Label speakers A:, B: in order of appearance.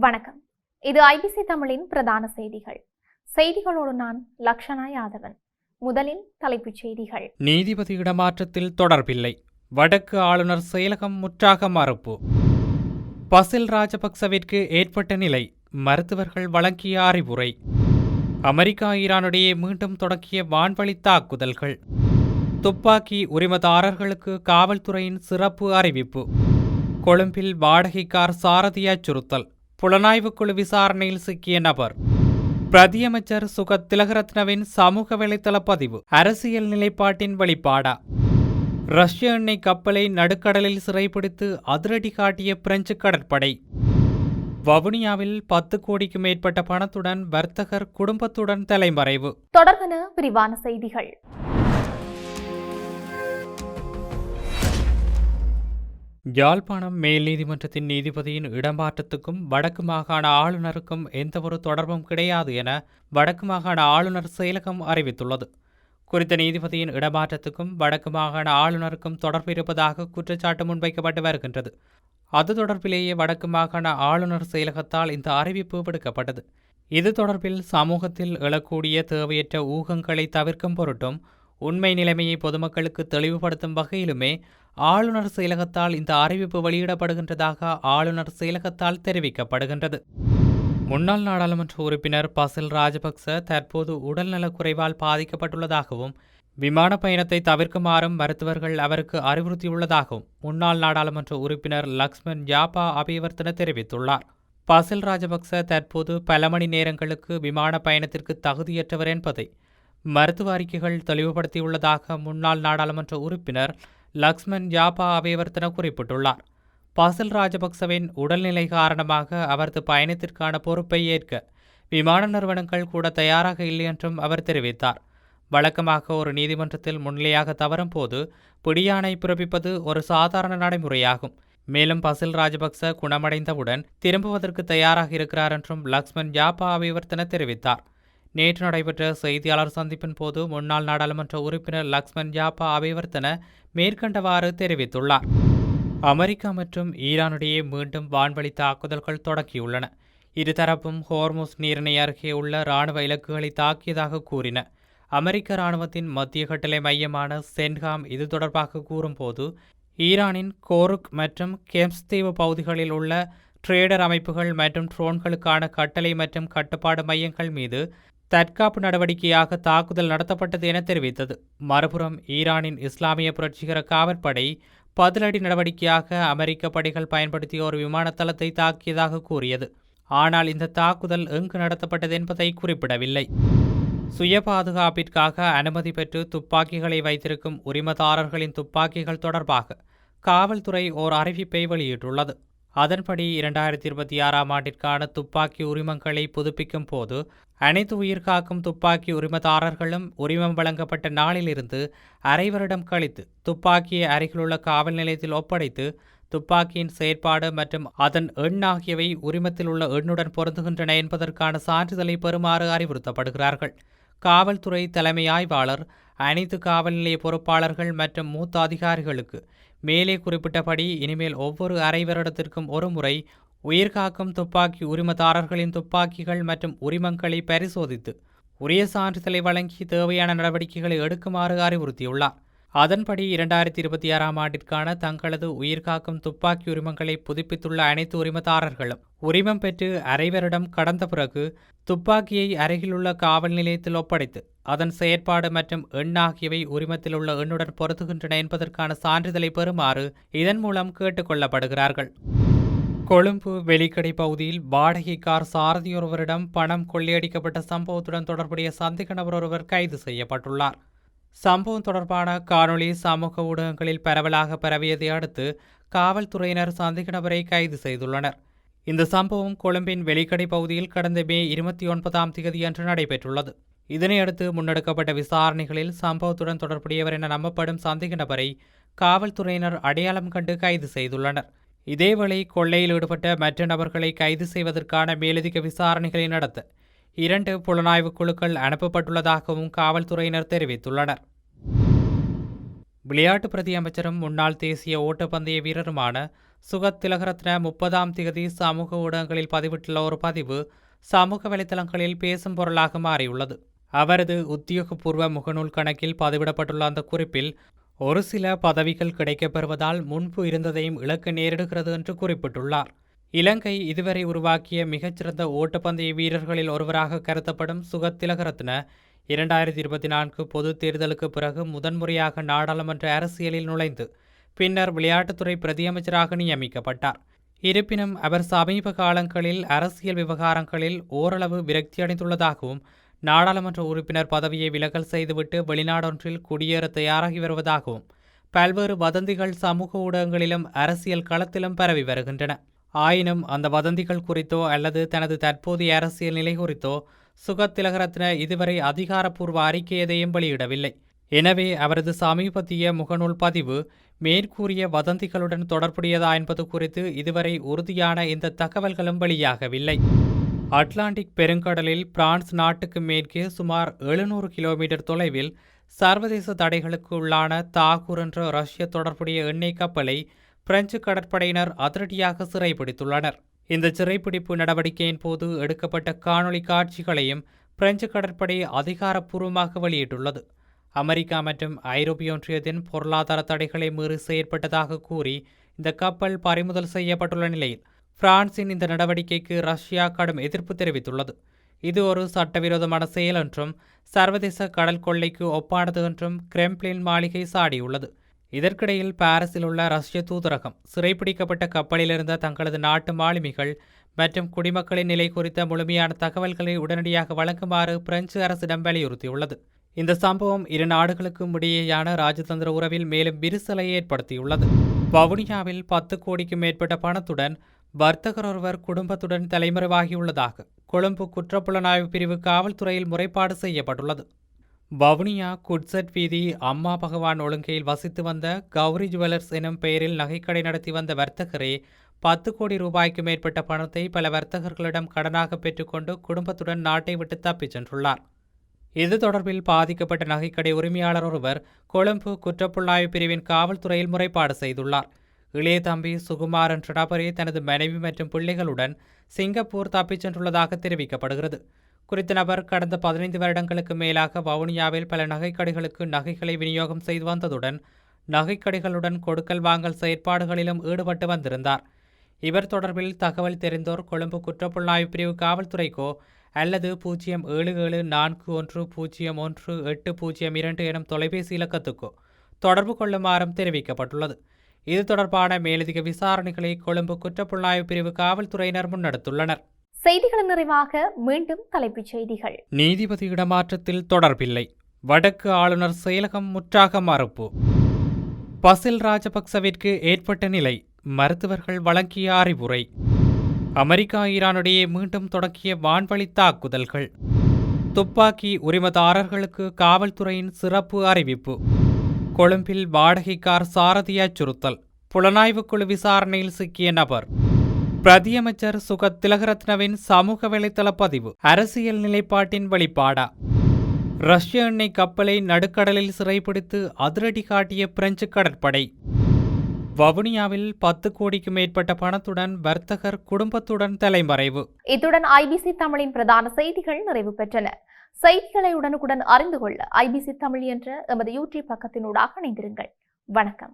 A: வணக்கம். இது ஐபிசி தமிழின் பிரதான செய்திகள். செய்திகளோடு நான் லக்ஷனா யாதவன். முதலில் தலைப்புச் செய்திகள்.
B: நீதிபதி இடமாற்றத்தில் தொடர்பில்லை, வடக்கு ஆளுநர் செயலகம் முற்றாக மறுப்பு. பசில் ராஜபக்சவிற்கு ஏற்பட்ட நிலை, மருத்துவர்கள் வழங்கிய அறிவுரை. அமெரிக்கா ஈரானிடையே மீண்டும் தொடங்கிய வான்வழி தாக்குதல்கள். துப்பாக்கி உரிமதாரர்களுக்கு காவல்துறையின் சிறப்பு அறிவிப்பு. கொழும்பில் வாடகை கார் சாரதி அச்சுறுத்தல், புலனாய்வுக்குழு விசாரணையில் சிக்கிய நபர். பிரதியமைச்சர் சுகத் திலகரத்னவின் சமூக வலைதள பதிவு அரசியல் நிலைப்பாட்டின் வெளிப்பாடா? ரஷ்ய எண்ணெய் கப்பலை நடுக்கடலில் சிறைப்பிடித்து அதிரடி காட்டிய பிரெஞ்சு கடற்படை. வவுனியாவில் 10 கோடிக்கு மேற்பட்ட பணத்துடன் வர்த்தகர் குடும்பத்துடன் தலைமறைவு.
A: தொடர்பான விரிவான செய்திகள்.
B: யாழ்ப்பாணம் மேல் நீதிமன்றத்தின் நீதிபதியின் இடமாற்றத்துக்கும் வடக்கு மாகாண ஆளுநருக்கும் எந்தவொரு தொடர்பும் கிடையாது என வடக்கு மாகாண ஆளுநர் செயலகம் அறிவித்துள்ளது. குறித்த நீதிபதியின் இடமாற்றத்துக்கும் வடக்கு மாகாண ஆளுநருக்கும் தொடர்பு இருப்பதாக குற்றச்சாட்டு முன்வைக்கப்பட்டு வருகின்றது. அது தொடர்பிலேயே வடக்கு மாகாண ஆளுநர் செயலகத்தால் இந்த அறிவிப்பு விடுக்கப்பட்டது. இது தொடர்பில் சமூகத்தில் எழக்கூடிய தேவையற்ற ஊகங்களை தவிர்க்கும் பொருட்டும் உண்மை நிலைமையை பொதுமக்களுக்கு தெளிவுபடுத்தும் வகையிலுமே ஆளுநர் செயலகத்தால் இந்த அறிவிப்பு வெளியிடப்படுகின்றதாக ஆளுநர் செயலகத்தால் தெரிவிக்கப்படுகின்றது. முன்னாள் நாடாளுமன்ற உறுப்பினர் பசில் ராஜபக்ச தற்போது உடல்நலக்குறைவால் பாதிக்கப்பட்டுள்ளதாகவும் விமான பயணத்தை தவிர்க்குமாறும் மருத்துவர்கள் அவருக்கு அறிவுறுத்தியுள்ளதாகவும் முன்னாள் நாடாளுமன்ற உறுப்பினர் லக்ஷ்மன் யாப்பா அபிவர்த்தன தெரிவித்துள்ளார். பசில் ராஜபக்ச தற்போது பல மணி நேரங்களுக்கு விமான பயணத்திற்கு தகுதியற்றவர் என்பதை மருத்துவ அறிக்கைகள் தெளிவுபடுத்தியுள்ளதாக முன்னாள் நாடாளுமன்ற உறுப்பினர் லக்ஷ்மன் யாப்பா அபிவர்த்தன குறிப்பிட்டுள்ளார். பசில் ராஜபக்சவின் உடல்நிலை காரணமாக அவரது பயணத்திற்கான பொறுப்பை ஏற்க விமான நிறுவனங்கள் கூட தயாராக இல்லை என்றும் அவர் தெரிவித்தார். வழக்கமாக ஒரு நீதிமன்றத்தில் முன்னிலையாக தவறும் போது பிடியாணை பிறப்பிப்பது ஒரு சாதாரண நடைமுறையாகும். மேலும் பசில் ராஜபக்ச குணமடைந்தவுடன் திரும்புவதற்கு தயாராக இருக்கிறார் என்றும் லக்ஷ்மன் யாப்பா அபிவர்த்தன தெரிவித்தார். நேற்று நடைபெற்ற செய்தியாளர் சந்திப்பின் போது முன்னாள் நாடாளுமன்ற உறுப்பினர் லக்ஷ்மன் யாப்பா அபிவர்த்தன மேற்கண்டவாறு தெரிவித்துள்ளார். அமெரிக்கா மற்றும் ஈரானிடையே மீண்டும் வான்வழி தாக்குதல்கள் தொடங்கியுள்ளன. இருதரப்பும் ஹோர்முஸ் நீரிணை அருகே உள்ள இராணுவ இலக்குகளை தாக்கியதாக கூறின. அமெரிக்க இராணுவத்தின் மத்திய கட்டளை மையமான சென்ஹாம் இது தொடர்பாக கூறும்போது ஈரானின் கோருக் மற்றும் கெம்ஸ் தீவு பகுதிகளில் உள்ள ட்ரேடர் அமைப்புகள் மற்றும் ட்ரோன்களுக்கான கட்டளை மற்றும் கட்டுப்பாடு மையங்கள் மீது தற்காப்பு நடவடிக்கையாக தாக்குதல் நடத்தப்பட்டது என தெரிவித்தது. மறுபுறம் ஈரானின் இஸ்லாமிய புரட்சிகர காவற்படை பதிலடி நடவடிக்கையாக அமெரிக்க படைகள் பயன்படுத்திய ஒரு விமான தளத்தை தாக்கியதாக கூறியது. ஆனால் இந்த தாக்குதல் எங்கு நடத்தப்பட்டது என்பதை குறிப்பிடவில்லை. சுய பாதுகாப்பிற்காக அனுமதி பெற்று துப்பாக்கிகளை வைத்திருக்கும் உரிமதாரர்களின் துப்பாக்கிகள் தொடர்பாக காவல்துறை ஓர் அறிவிப்பை வெளியிட்டுள்ளது. அதன்படி 2026ஆம் ஆண்டிற்கான துப்பாக்கி உரிமங்களை புதுப்பிக்கும் போது அனைத்து உயிர்காக்கும் துப்பாக்கி உரிமதாரர்களும் உரிமம் வழங்கப்பட்ட நாளிலிருந்து அரை வருடம் கழித்து துப்பாக்கியை அருகிலுள்ள காவல் நிலையத்தில் ஒப்படைத்து துப்பாக்கியின் செயற்பாடு மற்றும் அதன் எண் ஆகியவை உரிமத்தில் உள்ள எண்ணுடன் பொருந்துகின்றன என்பதற்கான சான்றிதழை பெறுமாறு அறிவுறுத்தப்படுகிறார்கள். காவல்துறை தலைமை ஆய்வாளர் அனைத்து காவல் நிலைய பொறுப்பாளர்கள் மற்றும் மூத்த அதிகாரிகளுக்கு மேலே குறிப்பிட்டபடி இனிமேல் ஒவ்வொரு அரை வருடத்திற்கும் ஒரு முறை உயிர்காக்கும் துப்பாக்கி உரிமதாரர்களின் துப்பாக்கிகள் மற்றும் உரிமங்களை பரிசோதித்து உரிய சான்றிதழை வழங்கி தேவையான நடவடிக்கைகளை எடுக்குமாறு அறிவுறுத்தியுள்ளார். அதன்படி 2026ஆம் ஆண்டிற்கான தங்களது உயிர்காக்கும் துப்பாக்கி உரிமங்களை புதுப்பித்துள்ள அனைத்து உரிமதாரர்களும் உரிமம் பெற்று அரை வருடம் கடந்த பிறகு துப்பாக்கியை அருகிலுள்ள காவல் நிலையத்தில் ஒப்படைத்து அதன் செயற்பாடு மற்றும் எண் ஆகியவை உரிமத்தில் உள்ள எண்ணுடன் பொருத்துகின்றன என்பதற்கான சான்றிதழை பெறுமாறு இதன் மூலம் கேட்டுக்கொள்ளப்படுகிறார்கள். கொழும்பு வெலிக்கடை பகுதியில் வாடகை கார் சாரதியொருவரிடம் பணம் கொள்ளையடிக்கப்பட்ட சம்பவத்துடன் தொடர்புடைய சந்தேக நபர் ஒருவர் கைது செய்யப்பட்டுள்ளார். சம்பவம் தொடர்பான காணொளி சமூக ஊடகங்களில் பரவலாக பரவியதை அடுத்து காவல்துறையினர் சந்தேக நபரை கைது செய்துள்ளனர். இந்த சம்பவம் கொழும்பின் வெலிக்கடை பகுதியில் கடந்த மே 29ஆம் தேதியன்று நடைபெற்றுள்ளது. இதனையடுத்து முன்னெடுக்கப்பட்ட விசாரணைகளில் சம்பவத்துடன் தொடர்புடையவர் என நம்பப்படும் சந்தேக நபரை காவல்துறையினர் அடையாளம் கண்டு கைது செய்துள்ளனர். இதேவேளை கொள்ளையில் ஈடுபட்ட மற்ற நபர்களை கைது செய்வதற்கான மேலதிக விசாரணைகளை நடத்த 2 புலனாய்வு குழுக்கள் அனுப்பப்பட்டுள்ளதாகவும் காவல்துறையினர் தெரிவித்துள்ளனர். விளையாட்டு பிரதி அமைச்சரும் முன்னாள் தேசிய ஓட்டப்பந்தய வீரருமான சுகத் திலகரத்ன 30ஆம் தேதி சமூக ஊடகங்களில் பதிவிட்டுள்ள ஒரு பதிவு சமூக வலைதளங்களில் பேசும் பொருளாக மாறியுள்ளது. அவரது உத்தியோகபூர்வ முகநூல் கணக்கில் பதிவிடப்பட்டுள்ள அந்த குறிப்பில் ஒரு சில பதவிகள் கிடைக்கப்பெறுவதால் முன்பு இருந்ததையும் இழக்க நேரிடுகிறது என்று குறிப்பிட்டுள்ளார். இலங்கை இதுவரை உருவாக்கிய மிகச்சிறந்த ஓட்டப்பந்தய வீரர்களில் ஒருவராக கருதப்படும் சுகத் திலகரத்ன 2024 பொதுத் தேர்தலுக்கு பிறகு முதன்முறையாக நாடாளுமன்ற அரசியலில் நுழைந்து பின்னர் விளையாட்டுத்துறை பிரதியமைச்சராக நியமிக்கப்பட்டார். இருப்பினும் அவர் சமீப காலங்களில் அரசியல் விவகாரங்களில் ஓரளவு விரக்தியடைந்துள்ளதாகவும் நாடாளுமன்ற உறுப்பினர் பதவியை விலகல் செய்துவிட்டு வெளிநாடொன்றில் குடியேற தயாராகி வருவதாகவும் பல்வேறு வதந்திகள் சமூக ஊடகங்களிலும் அரசியல் களத்திலும் பரவி வருகின்றன. ஆயினும் அந்த வதந்திகள் குறித்தோ அல்லது தனது தற்போதைய அரசியல் நிலை குறித்தோ சுகத் திலகரத்ன இதுவரை அதிகாரப்பூர்வ அறிக்கை எதையும் வெளியிடவில்லை. எனவே அவரது சமீபத்திய முகநூல் பதிவு மேற்கூறிய வதந்திகளுடன் தொடர்புடையதா என்பது குறித்து இதுவரை உறுதியான எந்த தகவல்களும் வெளியாகவில்லை. அட்லாண்டிக் பெருங்கடலில் பிரான்ஸ் நாட்டுக்கு மேற்கே சுமார் 700 கிலோமீட்டர் தொலைவில் சர்வதேச தடைகளுக்கு உள்ளான தாகூர் என்ற ரஷ்ய தொடர்புடைய எண்ணெய் கப்பலை பிரெஞ்சு கடற்படையினர் அதிரடியாக சிறைப்பிடித்துள்ளனர். இந்த சிறைப்பிடிப்பு நடவடிக்கையின் போது எடுக்கப்பட்ட காணொளி காட்சிகளையும் பிரெஞ்சு கடற்படை அதிகாரப்பூர்வமாக வெளியிட்டுள்ளது. அமெரிக்கா மற்றும் ஐரோப்பிய ஒன்றியத்தின் பொருளாதார தடைகளை மீறி செயற்பட்டதாக கூறி இந்த கப்பல் பறிமுதல் செய்யப்பட்டுள்ள நிலையில் பிரான்சின் இந்த நடவடிக்கைக்கு ரஷ்யா கடும் எதிர்ப்பு தெரிவித்துள்ளது. இது ஒரு சட்டவிரோதமான செயல் என்றும் சர்வதேச கடல் கொள்ளைக்கு ஒப்பானது என்றும் கிரெம்ளின் மாளிகை சாடியுள்ளது. இதற்கிடையில் பாரிஸில் உள்ள ரஷ்ய தூதரகம் சிறைப்பிடிக்கப்பட்ட கப்பலிலிருந்த தங்களது நாட்டு மாலுமிகள் மற்றும் குடிமக்களின் நிலை குறித்த முழுமையான தகவல்களை உடனடியாக வழங்குமாறு பிரெஞ்சு அரசிடம் வலியுறுத்தியுள்ளது. இந்த சம்பவம் இரு நாடுகளுக்கும் இடையேயான ராஜதந்திர உறவில் மேலும் விரிசலை ஏற்படுத்தியுள்ளது. வவுனியாவில் 10 கோடிக்கும் மேற்பட்ட பணத்துடன் வர்த்தகர் ஒருவர் குடும்பத்துடன் தலைமறைவாகியுள்ளதாக கொழும்பு குற்றப்புலனாய்வு பிரிவு காவல்துறையில் முறைப்பாடு செய்யப்பட்டுள்ளது. வவுனியா குட்சட் வீதி அம்மா பகவான் ஒழுங்கையில் வசித்து வந்த கௌரி ஜுவல்லர்ஸ் எனும் பெயரில் நகைக்கடை நடத்தி வந்த வர்த்தகரே 10 கோடி ரூபாய்க்கு மேற்பட்ட பணத்தை பல வர்த்தகர்களிடம் கடனாக பெற்றுக்கொண்டு குடும்பத்துடன் நாட்டை விட்டு தப்பிச் சென்றுள்ளார். இது தொடர்பில் பாதிக்கப்பட்ட நகைக்கடை உரிமையாளர் ஒருவர் கொழும்பு குற்றப்புலனாய்வு பிரிவின் காவல்துறையில் முறைப்பாடு செய்துள்ளார். இளைய தம்பி சுகுமார் என்ற நபரே தனது மனைவி மற்றும் பிள்ளைகளுடன் சிங்கப்பூர் தப்பிச் சென்றுள்ளதாக தெரிவிக்கப்படுகிறது. குறித்த நபர் கடந்த 15 வருடங்களுக்கு மேலாக வவுனியாவில் பல நகைக்கடைகளுக்கு நகைகளை விநியோகம் செய்து வந்ததுடன் நகைக்கடைகளுடன் கொடுக்கல் வாங்கல் செயற்பாடுகளிலும் ஈடுபட்டு வந்திருந்தார். இவர் தொடர்பில் தகவல் தெரிந்தோர் கொழும்பு குற்றப்புலனாய்வு பிரிவு காவல்துறைக்கோ அல்லது 0774101802 எனும் தொலைபேசி இலக்கத்துக்கோ தொடர்பு கொள்ளுமாறும் தெரிவிக்கப்பட்டுள்ளது. இது தொடர்பான மேலதிக விசாரணைகளை கொழும்பு குற்றப்புலனாய்வு பிரிவு காவல்துறையினர் முன்னெடுத்துள்ளனர்.
A: செய்திகளின் நிறைவாக மீண்டும் தலைப்புச் செய்திகள்.
B: நீதிபதி இடமாற்றத்தில் தொடர்பில்லை, வடக்கு ஆளுநர் செயலகம் முற்றாக மறுப்பு. பசில் ராஜபக்சவிற்கு ஏற்பட்ட நிலை, மருத்துவர்கள் வழங்கிய அறிவுரை. அமெரிக்கா ஈரானிடையே மீண்டும் தொடங்கிய வான்வழி தாக்குதல்கள். துப்பாக்கி உரிமதாரர்களுக்கு காவல்துறையின் சிறப்பு அறிவிப்பு. கொழும்பில் வாடகை கார் சாரதி அச்சுறுத்தல், புலனாய்வுக்குழு விசாரணையில் சிக்கிய நபர். பிரதியமைச்சர் சுகத் திலகரத்னவின் சமூக வலைதள பதிவு அரசியல் நிலைப்பாட்டின் வெளிப்பாடா? ரஷ்ய எண்ணெய் கப்பலை நடுக்கடலில் சிறைப்பிடித்து அதிரடி காட்டிய பிரெஞ்சு கடற்படை. வவுனியாவில் 10 கோடிக்கு மேற்பட்ட பணத்துடன் வர்த்தகர் குடும்பத்துடன் தலைமறைவு.
A: இத்துடன் ஐபிசி தமிழின் பிரதான செய்திகள் நிறைவு பெற்றன. செய்திகளை உடனுக்குடன் அறிந்து கொள்ள ஐபிசி தமிழ் என்ற எமது யூடியூப் பக்கத்தினூடாக இணைந்திருங்கள். வணக்கம்.